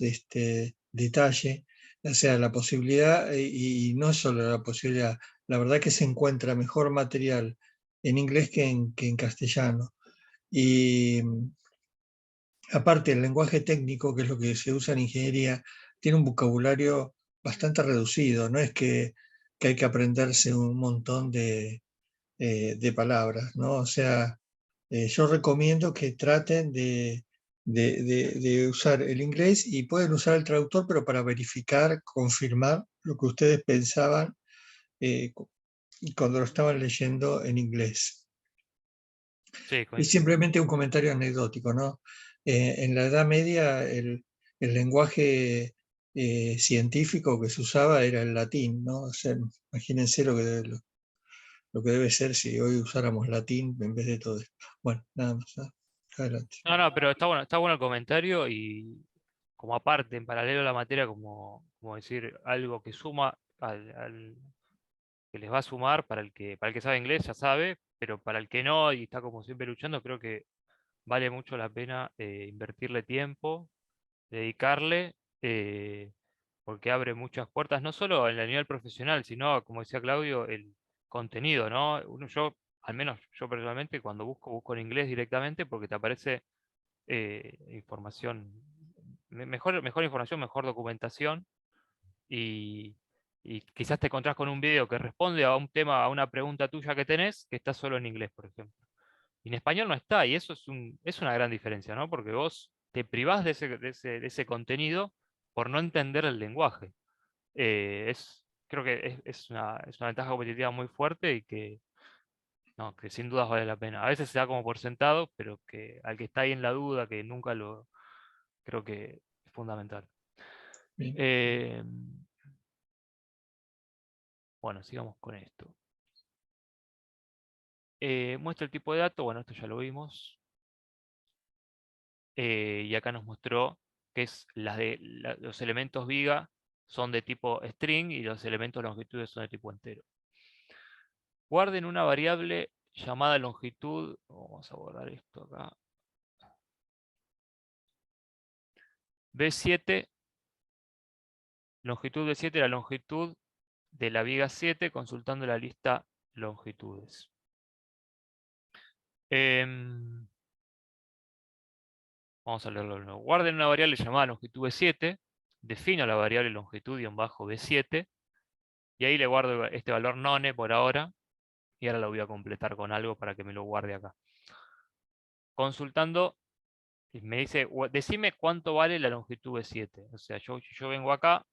C: detalle. O sea, la posibilidad, y no solo la posibilidad, la verdad que se encuentra mejor material en inglés que en castellano. Y aparte, el lenguaje técnico, que es lo que se usa en ingeniería, tiene un vocabulario bastante reducido. No es que hay que aprenderse un montón de palabras, ¿no? O sea, yo recomiendo que traten de usar el inglés y pueden usar el traductor, pero para verificar, confirmar lo que ustedes pensaban cuando lo estaban leyendo en inglés.
B: Sí,
C: Y
B: coincido.
C: simplemente un comentario anecdótico, ¿no? En la Edad Media el lenguaje científico que se usaba era el latín, ¿no? O sea, imagínense lo que debe ser si hoy usáramos latín en vez de todo esto. Bueno, nada más. ¿No? Adelante.
B: No, no, pero está bueno el comentario y como aparte, en paralelo a la materia, como decir algo que suma que les va a sumar para el que sabe inglés, ya sabe, pero para el que no y está como siempre luchando, creo que vale mucho la pena invertirle tiempo, dedicarle, porque abre muchas puertas, no solo en el nivel profesional, sino, como decía Claudio, el contenido, ¿no? Al menos yo personalmente, cuando busco en inglés directamente porque te aparece información, mejor información, mejor documentación y, y quizás te encontrás con un video que responde a un tema, a una pregunta tuya que tenés, que está solo en inglés, por ejemplo. Y en español no está, y eso es una gran diferencia, ¿no? Porque vos te privás de ese contenido por no entender el lenguaje. Creo que es una ventaja competitiva muy fuerte y que, no, que sin dudas vale la pena. A veces se da como por sentado, pero que al que está ahí en la duda, que nunca lo, creo que es fundamental.
C: Bien.
B: Eh, bueno, sigamos con esto. Muestra el tipo de dato, bueno, esto ya lo vimos. Y acá nos mostró que los elementos viga son de tipo string y los elementos longitudes son de tipo entero. Guarden una variable llamada longitud. Vamos a borrar esto acá. B7, longitud de 7, la longitud de la viga 7 consultando la lista longitudes. Vamos a leerlo de nuevo. Guarden una variable llamada longitud B7, defino la variable longitud-B7 y ahí le guardo este valor none por ahora y ahora lo voy a completar con algo para que me lo guarde acá. Consultando, y me dice, decime cuánto vale la longitud B7. O sea, yo vengo acá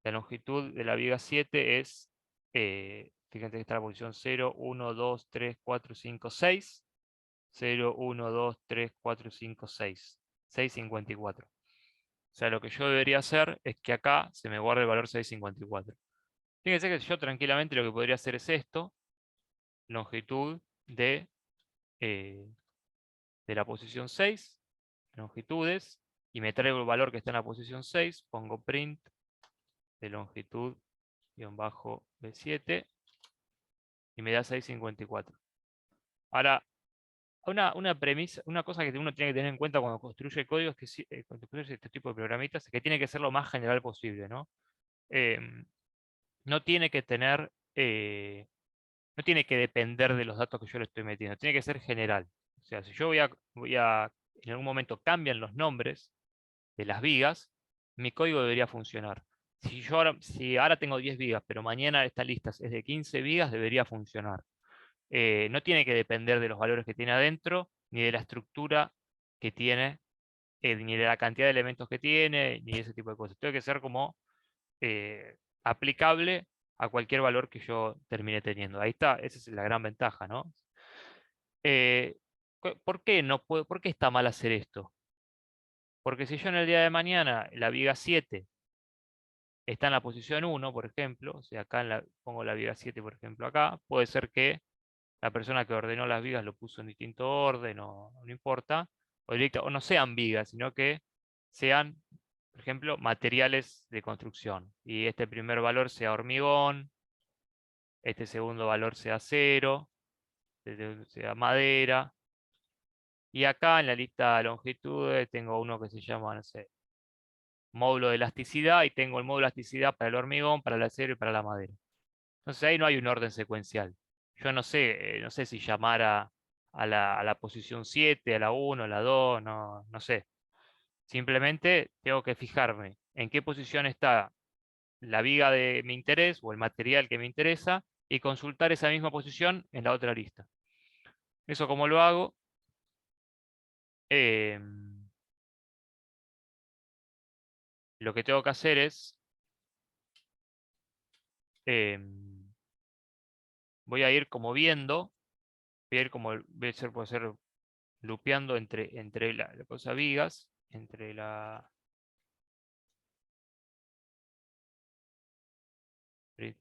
B: La longitud de la viga 7 es, fíjense que está la posición 0, 1, 2, 3, 4, 5, 6. 0, 1, 2, 3, 4, 5, 6. 6,54. O sea, lo que yo debería hacer es que acá se me guarde el valor 6,54. Fíjense que yo tranquilamente lo que podría hacer es esto, longitud de la posición 6, longitudes, y me traigo el valor que está en la posición 6, pongo print de longitud B7 y me da 6,54. Ahora, una premisa, una cosa que uno tiene que tener en cuenta cuando construye código es que cuando construye este tipo de programitas es que tiene que ser lo más general posible, ¿no? No tiene que tener, no tiene que depender de los datos que yo le estoy metiendo, tiene que ser general. O sea, si yo en algún momento cambian los nombres de las vigas, mi código debería funcionar. Si ahora tengo 10 vigas, pero mañana esta lista es de 15 vigas, debería funcionar. No tiene que depender de los valores que tiene adentro, ni de la estructura que tiene, ni de la cantidad de elementos que tiene, ni ese tipo de cosas. Tiene que ser como aplicable a cualquier valor que yo termine teniendo. Ahí está, esa es la gran ventaja, ¿no? ¿Por qué por qué está mal hacer esto? Porque si yo en el día de mañana la viga 7 está en la posición 1, por ejemplo, o sea, acá pongo la viga 7, por ejemplo, acá, puede ser que la persona que ordenó las vigas lo puso en distinto orden, o no importa, o no sean vigas, sino que sean, por ejemplo, materiales de construcción. Y este primer valor sea hormigón, este segundo valor sea acero, este sea madera. Y acá en la lista de longitudes tengo uno que se llama, no sé, módulo de elasticidad, y tengo el módulo de elasticidad para el hormigón, para el acero y para la madera. Entonces ahí no hay un orden secuencial. Yo no sé si llamar a la posición 7, a la 1, a la 2, no sé. Simplemente tengo que fijarme en qué posición está la viga de mi interés o el material que me interesa y consultar esa misma posición en la otra lista. ¿Eso cómo lo hago? Lo que tengo que hacer es voy a ir como viendo, puede ser lupeando entre la cosa vigas, entre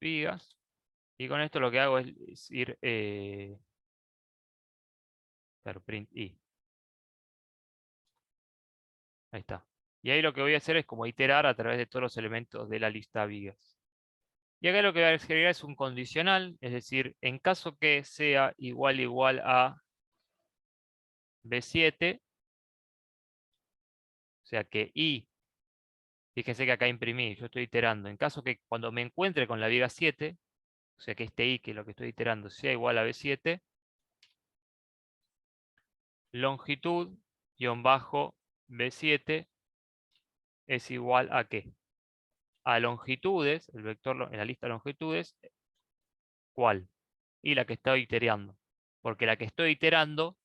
B: vigas, y con esto lo que hago es ir claro, print i. Ahí está. Y ahí lo que voy a hacer es como iterar a través de todos los elementos de la lista vigas. Y acá lo que voy a agregar es un condicional, es decir, en caso que sea igual a B7, o sea que i, fíjense que acá imprimí, yo estoy iterando, en caso que cuando me encuentre con la viga 7, o sea que este i, que es lo que estoy iterando, sea igual a B7, longitud-B7 es igual a ¿qué? A longitudes, el vector en la lista de longitudes, ¿cuál? Y la que estoy iterando. Porque la que estoy iterando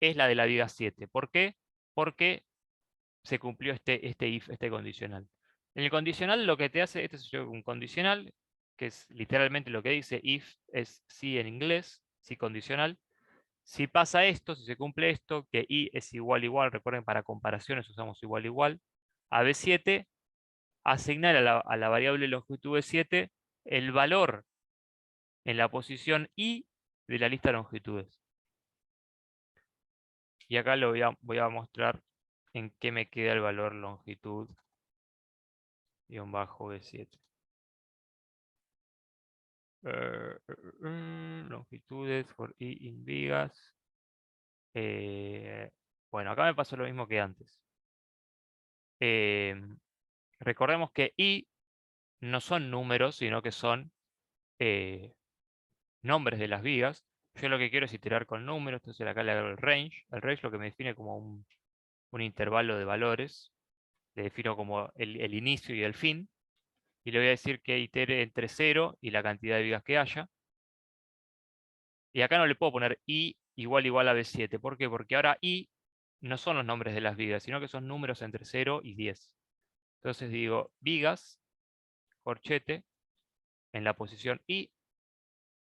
B: es la de la viga 7. ¿Por qué? Porque se cumplió este if, este condicional. En el condicional lo que te hace, este es un condicional, que es literalmente lo que dice if, es si en inglés, si condicional. Si pasa esto, si se cumple esto, que i es igual, recuerden para comparaciones usamos igual, a B7, asignar a la variable longitud B7 el valor en la posición i de la lista de longitudes. Y acá voy a mostrar en qué me queda el valor longitud-B7. Longitudes for i in vigas. Bueno, acá me pasó lo mismo que antes. Recordemos que i no son números, sino que son nombres de las vigas. Yo lo que quiero es iterar con números, entonces acá le hago el range. El range lo que me define como un intervalo de valores. Le defino como el inicio y el fin. Y le voy a decir que itere entre 0 y la cantidad de vigas que haya. Y acá no le puedo poner i igual a B7. ¿Por qué? Porque ahora i no son los nombres de las vigas, sino que son números entre 0 y 10. Entonces digo vigas, corchete en la posición I.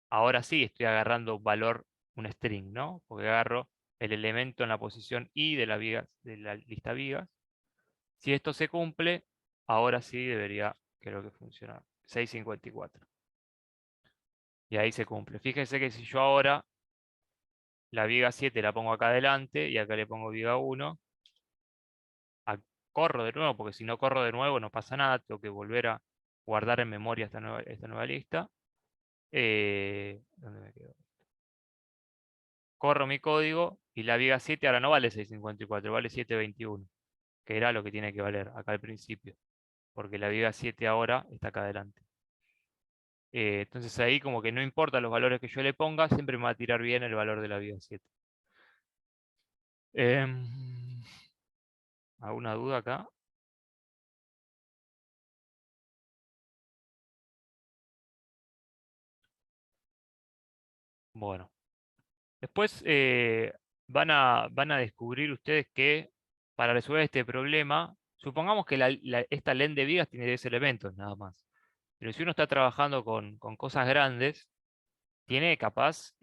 B: Ahora sí estoy agarrando un valor, un string, ¿no? Porque agarro el elemento en la posición I de la lista vigas. Si esto se cumple, ahora sí debería, creo que funcionar. 654. Y ahí se cumple. Fíjense que si yo ahora la viga 7 la pongo acá adelante y acá le pongo viga 1, corro de nuevo, porque si no corro de nuevo no pasa nada, tengo que volver a guardar en memoria esta nueva lista. ¿Dónde me quedo? Corro mi código y la viga 7 ahora no vale 654, vale 721, que era lo que tiene que valer acá al principio, porque la viga 7 ahora está acá adelante. Entonces ahí como que no importa los valores que yo le ponga, siempre me va a tirar bien el valor de la viga 7. ¿Alguna duda acá? Bueno. Después van a descubrir ustedes que para resolver este problema, supongamos que esta len de vigas tiene 10 elementos nada más. Pero si uno está trabajando con cosas grandes, tiene capaz,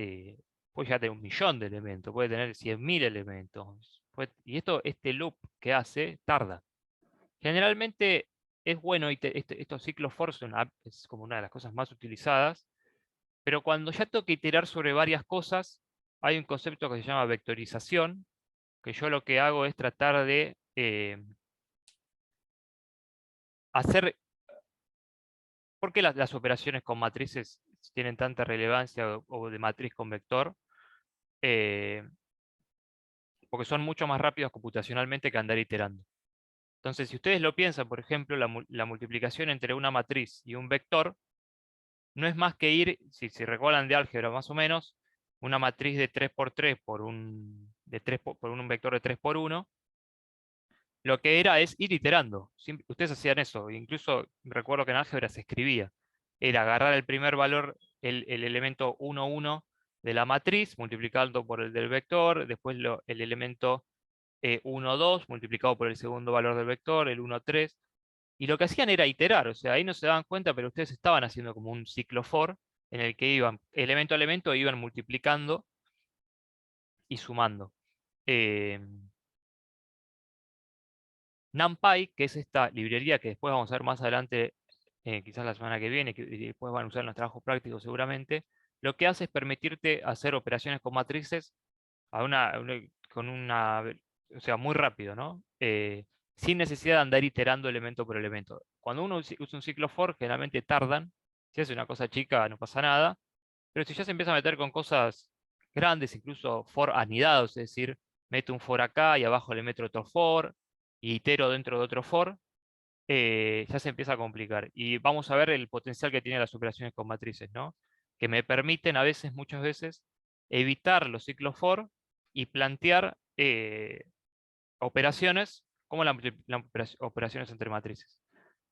B: puede ya tener 1.000.000 de elementos, puede tener 100.000 elementos. Y este loop que hace, tarda. Generalmente es bueno, estos ciclos for es como una de las cosas más utilizadas, pero cuando ya tengo que iterar sobre varias cosas, hay un concepto que se llama vectorización, que yo lo que hago es tratar de hacer... ¿Por qué las operaciones con matrices tienen tanta relevancia o de matriz con vector? Porque son mucho más rápidos computacionalmente que andar iterando. Entonces, si ustedes lo piensan, por ejemplo, la multiplicación entre una matriz y un vector, no es más que ir, si recuerdan de álgebra más o menos, una matriz de 3×3 por un vector de 3×1, lo que era es ir iterando. Ustedes hacían eso, incluso recuerdo que en álgebra se escribía. Era agarrar el primer valor, el elemento 1, 1 de la matriz, multiplicando por el del vector, después el elemento 1, 2, multiplicado por el segundo valor del vector, el 1, 3. Y lo que hacían era iterar, o sea, ahí no se daban cuenta, pero ustedes estaban haciendo como un ciclo for, en el que iban elemento a elemento, iban multiplicando y sumando. NumPy, que es esta librería que después vamos a ver más adelante, quizás la semana que viene, y después van a usar en los trabajos prácticos seguramente, lo que hace es permitirte hacer operaciones con matrices o sea, muy rápido, ¿no? Sin necesidad de andar iterando elemento por elemento. Cuando uno usa un ciclo for, generalmente tardan. Si hace una cosa chica, no pasa nada. Pero si ya se empieza a meter con cosas grandes, incluso for anidados, es decir, meto un for acá y abajo le meto otro for, y itero dentro de otro for, ya se empieza a complicar. Y vamos a ver el potencial que tienen las operaciones con matrices, ¿no? Que me permiten muchas veces, evitar los ciclos for y plantear operaciones como las operaciones entre matrices.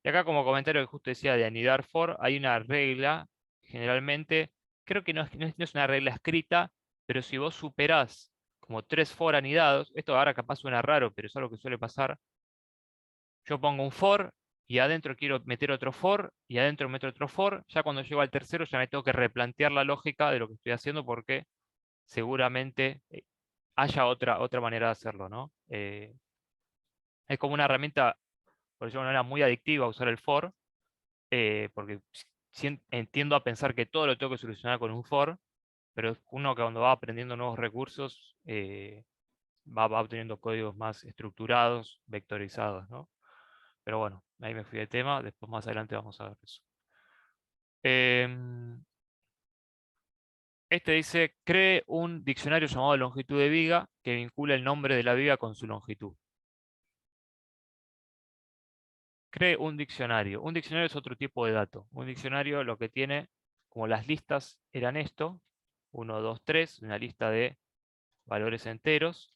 B: Y acá, como comentario que justo decía de anidar for, hay una regla, generalmente, creo que no es una regla escrita, pero si vos superás como 3 for anidados, esto ahora capaz suena raro, pero es algo que suele pasar. Yo pongo un for y adentro quiero meter otro for y adentro meto otro for. Ya cuando llego al tercero ya me tengo que replantear la lógica de lo que estoy haciendo porque seguramente haya otra manera de hacerlo, ¿no? Es como una herramienta, por decirlo de una manera, muy adictiva usar el for, porque entiendo a pensar que todo lo tengo que solucionar con un for, pero uno que cuando va aprendiendo nuevos recursos va obteniendo códigos más estructurados, vectorizados, ¿no? Pero bueno, ahí me fui de tema, después más adelante vamos a ver eso. Este dice, cree un diccionario llamado longitud de viga que vincula el nombre de la viga con su longitud. Cree un diccionario. Un diccionario es otro tipo de dato. Un diccionario lo que tiene, como las listas eran esto, 1, 2, 3, una lista de valores enteros.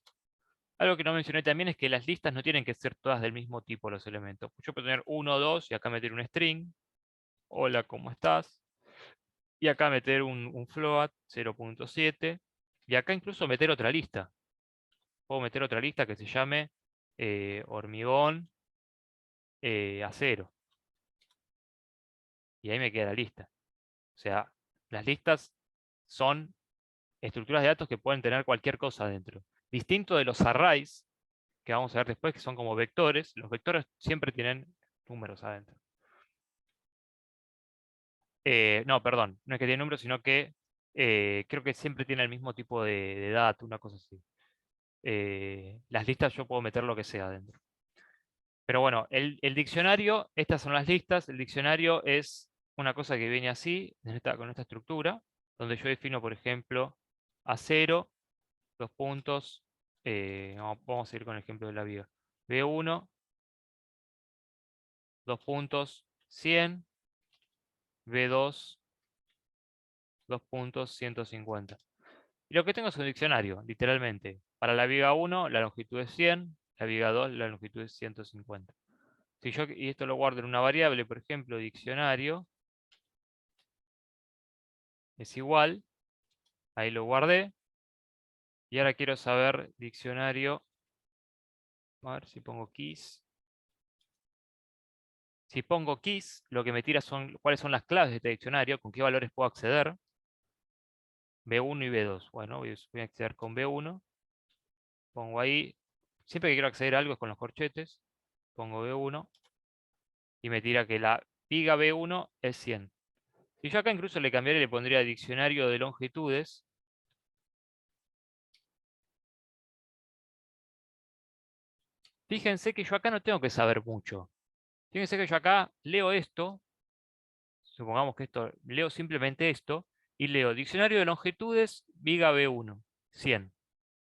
B: Algo que no mencioné también es que las listas no tienen que ser todas del mismo tipo los elementos. Yo puedo tener 1, 2 y acá meter un string. Hola, ¿cómo estás? Y acá meter un float 0.7. Y acá incluso meter otra lista. Puedo meter otra lista que se llame hormigón acero. y ahí me queda la lista. O sea, las listas son estructuras de datos que pueden tener cualquier cosa adentro. Distinto de los arrays, que vamos a ver después, que son como vectores, los vectores siempre tienen números adentro. No, perdón, no es que tiene números, sino que creo que siempre tiene el mismo tipo de dato, una cosa así. Las listas yo puedo meter lo que sea adentro. Pero bueno, el diccionario, estas son las listas. El diccionario es una cosa que viene así, con esta estructura, donde yo defino, por ejemplo, A0, dos puntos. Vamos a ir con el ejemplo de la viga. B1, dos puntos, 100. B2, dos puntos, 150. Y lo que tengo es un diccionario, literalmente. Para la viga 1, la longitud es 100. La viga 2, la longitud es 150. Si yo, y esto lo guardo en una variable, por ejemplo, diccionario, es igual, ahí lo guardé, y ahora quiero saber diccionario, a ver si pongo keys. Si pongo keys, lo que me tira son cuáles son las claves de este diccionario, con qué valores puedo acceder. B1 y B2. Bueno, voy a acceder con B1, pongo ahí, siempre que quiero acceder a algo es con los corchetes, pongo B1, y me tira que la viga B1 es 100. Si yo acá incluso le cambiaría y le pondría diccionario de longitudes, fíjense que yo acá no tengo que saber mucho. Fíjense que yo acá leo esto, supongamos que leo simplemente esto, y leo diccionario de longitudes, viga B1, 100.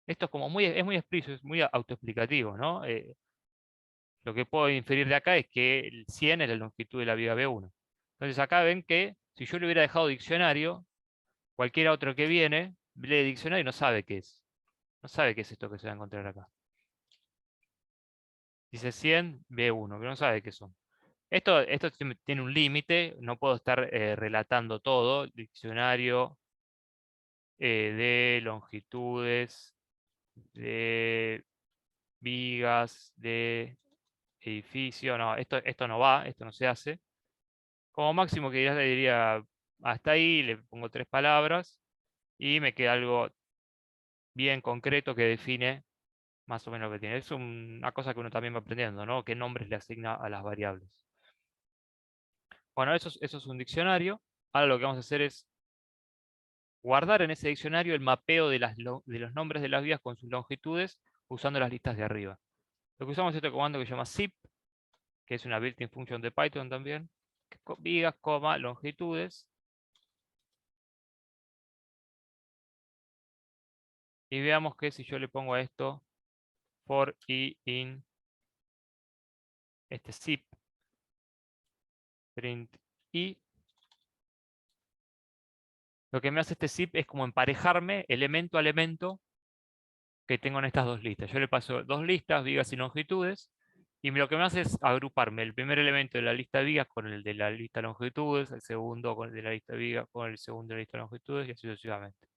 B: Esto es como es muy explícito, es muy autoexplicativo, ¿no? Lo que puedo inferir de acá es que el 100 es la longitud de la viga B1. Entonces acá ven que si yo le hubiera dejado diccionario, cualquier otro que viene, lee diccionario y no sabe qué es. No sabe qué es esto que se va a encontrar acá. Dice 100 B1, pero no sabe qué son. Esto tiene un límite, no puedo estar relatando todo. Diccionario de longitudes, de vigas, de edificio. No, esto no va, esto no se hace. Como máximo que le diría hasta ahí, le pongo 3 palabras y me queda algo bien concreto que define más o menos lo que tiene. Es una cosa que uno también va aprendiendo, ¿no? ¿Qué nombres le asigna a las variables? Bueno, eso es un diccionario. Ahora lo que vamos a hacer es guardar en ese diccionario el mapeo de los nombres de las vigas con sus longitudes usando las listas de arriba. Lo que usamos es este comando que se llama zip, que es una built-in function de Python también. Vigas, longitudes. Y veamos que si yo le pongo a esto for i in este zip print i, lo que me hace este zip es como emparejarme elemento a elemento que tengo en estas dos listas. Yo le paso dos listas, vigas y longitudes, y lo que me hace es agruparme el primer elemento de la lista de vigas con el de la lista de longitudes, el segundo con el de la lista de vigas con el segundo de la lista de longitudes, y así sucesivamente.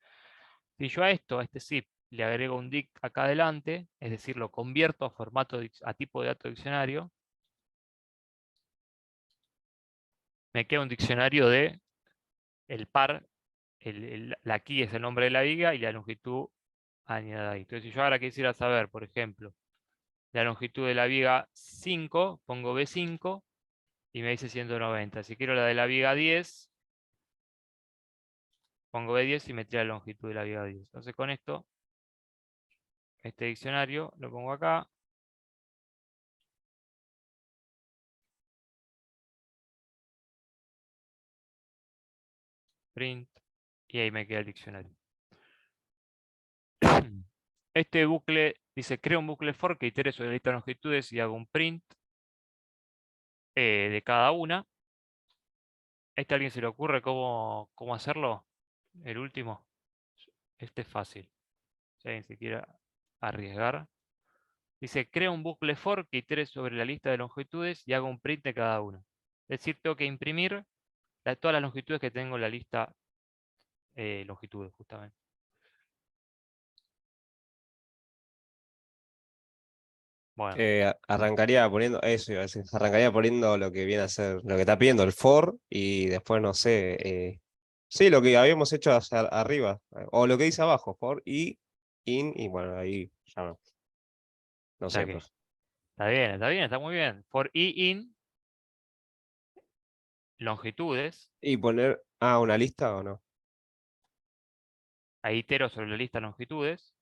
B: Si yo a este zip, le agrego un dict acá adelante, es decir, lo convierto a formato a tipo de dato diccionario, me queda un diccionario de el par, la key es el nombre de la viga y la longitud añadida ahí. Entonces, si yo ahora quisiera saber, por ejemplo, la longitud de la viga 5, pongo B5 y me dice 190. Si quiero la de la viga 10, pongo B10 y me tira la longitud de la viga 10. Entonces, con esto, este diccionario lo pongo acá. Print. Y ahí me queda el diccionario. Este bucle dice, creo un bucle for que itere sobre la lista de longitudes y hago un print de cada una. ¿A alguien se le ocurre cómo hacerlo? El último. Este es fácil. Si alguien se quiere arriesgar. Dice, crea un bucle for que itere sobre la lista de longitudes y haga un print de cada una. Es decir, tengo que imprimir todas las longitudes que tengo en la lista longitudes, justamente. Bueno,
E: Arrancaría poniendo, eso iba a decir, arrancaría poniendo lo que viene a ser, lo que está pidiendo el for, y después no sé, sí, lo que habíamos hecho hacia arriba, o lo que dice abajo, for y in, y bueno, ahí ya no
B: o sea
E: sé,
B: que
E: pues.
B: está bien, está muy bien. For i in longitudes,
E: Y poner, una lista o no.
B: ahí itero sobre la lista longitudes.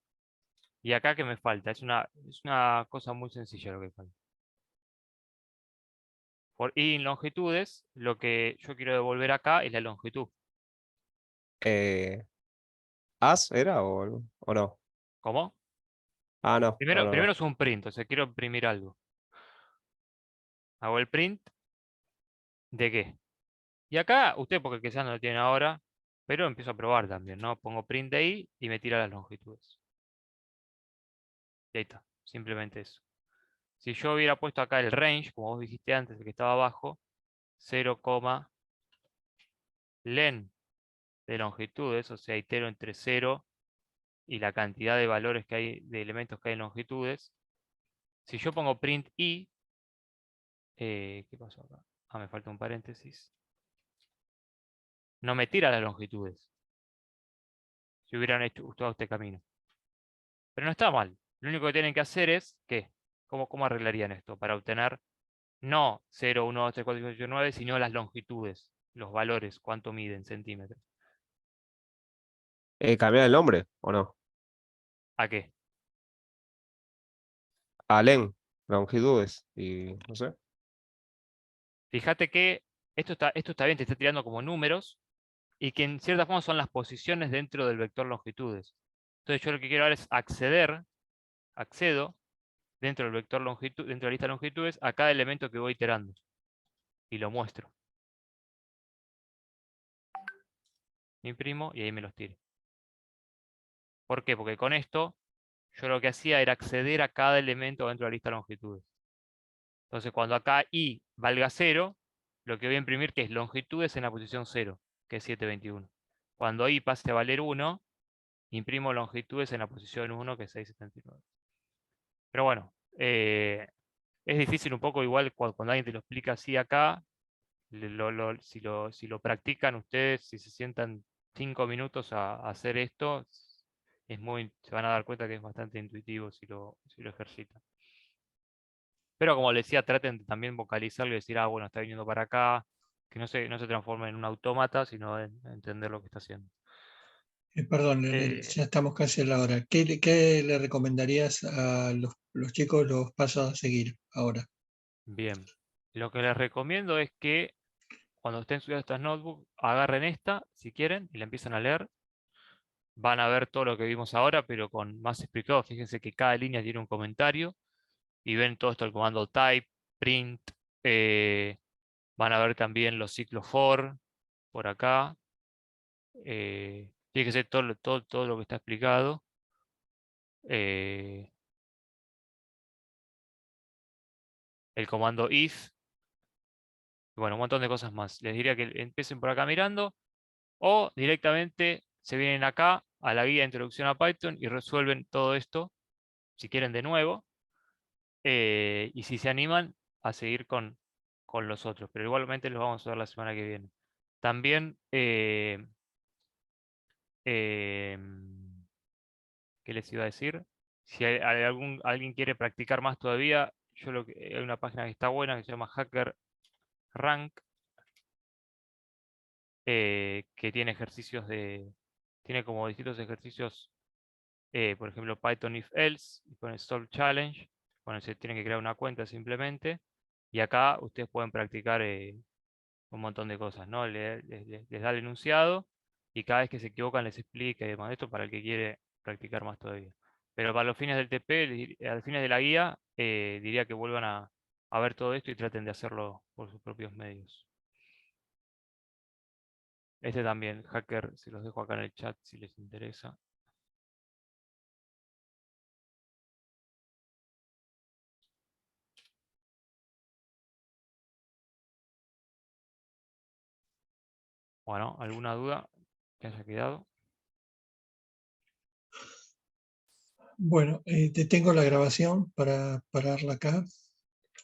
B: Y acá que me falta, es una cosa muy sencilla lo que falta. For i in longitudes, lo que yo quiero devolver acá es la longitud.
E: Eh, ¿As era o no?
B: ¿Cómo?
E: Ah, no, no,
B: Primero,
E: no,
B: primero
E: no.
B: es un print, o sea, quiero imprimir algo. Hago el print de qué. Y acá, usted porque quizás no lo tienen ahora, pero empiezo a probar también, ¿no? Pongo print de i y me tira las longitudes. Y ahí está, simplemente eso. Si yo hubiera puesto acá el range, como vos dijiste antes, el que estaba abajo, 0, len de longitudes, o sea, itero entre 0 y la cantidad de valores que hay, de elementos que hay en longitudes. Si yo pongo print i, ¿qué pasó acá? Me falta un paréntesis. No me tira las longitudes. Si hubieran hecho usado este camino. Pero no está mal. Lo único que tienen que hacer es, ¿qué? ¿Cómo arreglarían esto? Para obtener no 0, 1, 2, 3, 4, 5, 6, 7, 9, sino las longitudes, los valores, cuánto miden centímetros.
E: ¿Cambiar el nombre o no?
B: ¿A qué?
E: A len, longitudes, y no sé.
B: Fíjate que esto está bien, te está tirando como números y que en cierta forma son las posiciones dentro del vector longitudes. Entonces yo lo que quiero ahora es accedo dentro del vector longitud, dentro de la lista de longitudes a cada elemento que voy iterando y lo muestro. Imprimo y ahí me los tiro. ¿Por qué? Porque con esto yo lo que hacía era acceder a cada elemento dentro de la lista de longitudes. Entonces cuando acá i valga 0, lo que voy a imprimir que es longitudes en la posición 0, que es 721. Cuando i pase a valer 1, imprimo longitudes en la posición 1, que es 679. Pero bueno, es difícil un poco igual cuando alguien te lo explica así acá, si lo practican ustedes, si se sientan 5 minutos a hacer esto, se van a dar cuenta que es bastante intuitivo si lo ejercitan. Pero como les decía, traten de también vocalizarlo y decir, bueno, está viniendo para acá, que no se transforme en un autómata, sino en entender lo que está haciendo.
C: Perdón, Leonel,
B: Eh,
C: ya estamos casi a la hora. ¿Qué le recomendarías a los chicos los pasos a seguir ahora?
B: Bien, lo que les recomiendo es que cuando estén subiendo estas notebooks, agarren esta, si quieren, y la empiezan a leer. Van a ver todo lo que vimos ahora, pero con más explicado. Fíjense que cada línea tiene un comentario y ven todo esto, el comando type, print. Van a ver también los ciclos for por acá. Fíjense todo lo que está explicado. El comando if. Bueno, un montón de cosas más. Les diría que empiecen por acá mirando o directamente se vienen acá a la guía de introducción a Python y resuelven todo esto, si quieren de nuevo. Y si se animan a seguir con los otros, pero igualmente los vamos a ver la semana que viene. También, ¿qué les iba a decir? Si alguien quiere practicar más todavía, hay una página que está buena que se llama Hacker Rank, que tiene tiene como distintos ejercicios, por ejemplo, Python if else, y pone Solve Challenge, bueno, se tienen que crear una cuenta simplemente, y acá ustedes pueden practicar un montón de cosas, ¿no? Les da el enunciado y cada vez que se equivocan les explica y demás. Esto para el que quiere practicar más todavía. Pero para los fines del TP, a los fines de la guía, diría que vuelvan a ver todo esto y traten de hacerlo por sus propios medios. Este también, hacker, se los dejo acá en el chat si les interesa. Bueno, ¿alguna duda que haya quedado?
C: Bueno, detengo la grabación para pararla acá.